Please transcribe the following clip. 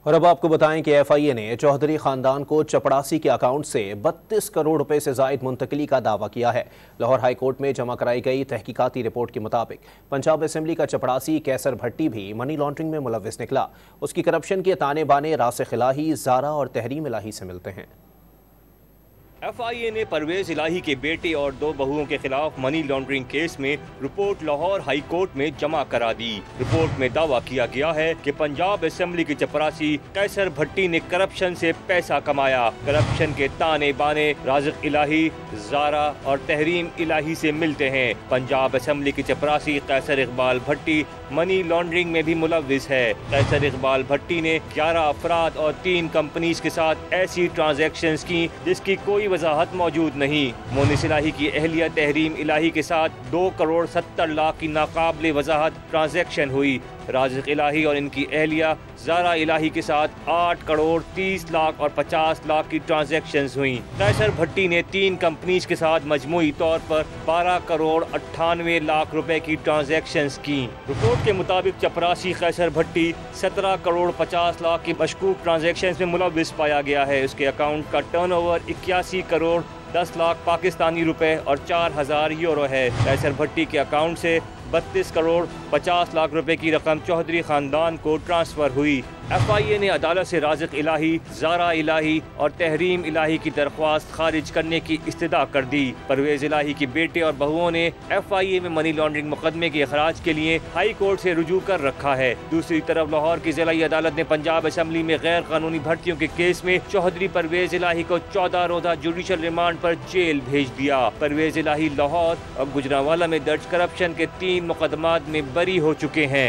और अब आपको बताएं कि एफआईए ने चौधरी खानदान को चपड़ासी के अकाउंट से 32 करोड़ रुपए से जायद मुंतकली का दावा किया है। लाहौर हाई कोर्ट में जमा कराई गई तहकीकाती रिपोर्ट के मुताबिक पंजाब असेंबली का चपड़ासी कैसर भट्टी भी मनी लॉन्ड्रिंग में मुलविस निकला। उसकी करप्शन के ताने बाने रासिख इलाही, जारा और तहरीम इलाही से मिलते हैं। एफआईए ने परवेज इलाही के बेटे और 2 बहुओं के खिलाफ मनी लॉन्ड्रिंग केस में रिपोर्ट लाहौर हाई कोर्ट में जमा करा दी। रिपोर्ट में दावा किया गया है कि पंजाब असेंबली के चपरासी कैसर भट्टी ने करप्शन से पैसा कमाया। करप्शन के ताने बाने राज़िक इलाही, जारा और तहरीम इलाही से मिलते हैं। पंजाब असेंबली के चपरासी कैसर इकबाल भट्टी मनी लॉन्ड्रिंग में भी मुलविस है। कैसर इकबाल भट्टी ने 11 अफराद और 3 कंपनीज के साथ ऐसी ट्रांजैक्शंस की जिसकी कोई वजाहत मौजूद नहीं। मोनिस इलाही की अहलिया तहरीम इलाही के साथ 2 करोड़ 70 लाख की नाकाबिले वजाहत ट्रांजैक्शन हुई। राज़िक इलाही और इनकी अहलिया जारा इलाही के साथ 8 करोड़ 30 लाख और 50 लाख की ट्रांजैक्शंस हुई। कैसर भट्टी ने 3 कंपनीज के साथ मजमूई तौर पर 12 करोड़ 98 लाख रुपए की ट्रांजैक्शंस की। रिपोर्ट के मुताबिक चपरासी कैसर भट्टी 17 करोड़ 50 लाख की मशकूक ट्रांजैक्शंस में मुलविस पाया गया है। उसके अकाउंट का टर्नओवर 81 करोड़ 10 लाख पाकिस्तानी रुपए और 4000 यूरो है। कैसर भट्टी के अकाउंट से 32 करोड़ 50 लाख रुपए की रकम चौधरी खानदान को ट्रांसफर हुई। एफआईए ने अदालत से राज़िक इलाही, जारा इलाही और तहरीम इलाही की दरख्वास्त खारिज करने की इस्तदा कर दी। परवेज इलाही के बेटे और बहुओं ने एफआईए में मनी लॉन्ड्रिंग मुकदमे के अखराज के लिए हाई कोर्ट से रुजू कर रखा है। दूसरी तरफ लाहौर की जिला अदालत ने पंजाब असेंबली में गैर कानूनी भर्तियों के केस में चौधरी परवेज इलाही को 14 रोजा जुडिशल रिमांड पर जेल भेज दिया। परवेज इलाही लाहौर और गुजरांवाला में दर्ज करप्शन के 3 मुकदमात में बरी हो चुके हैं।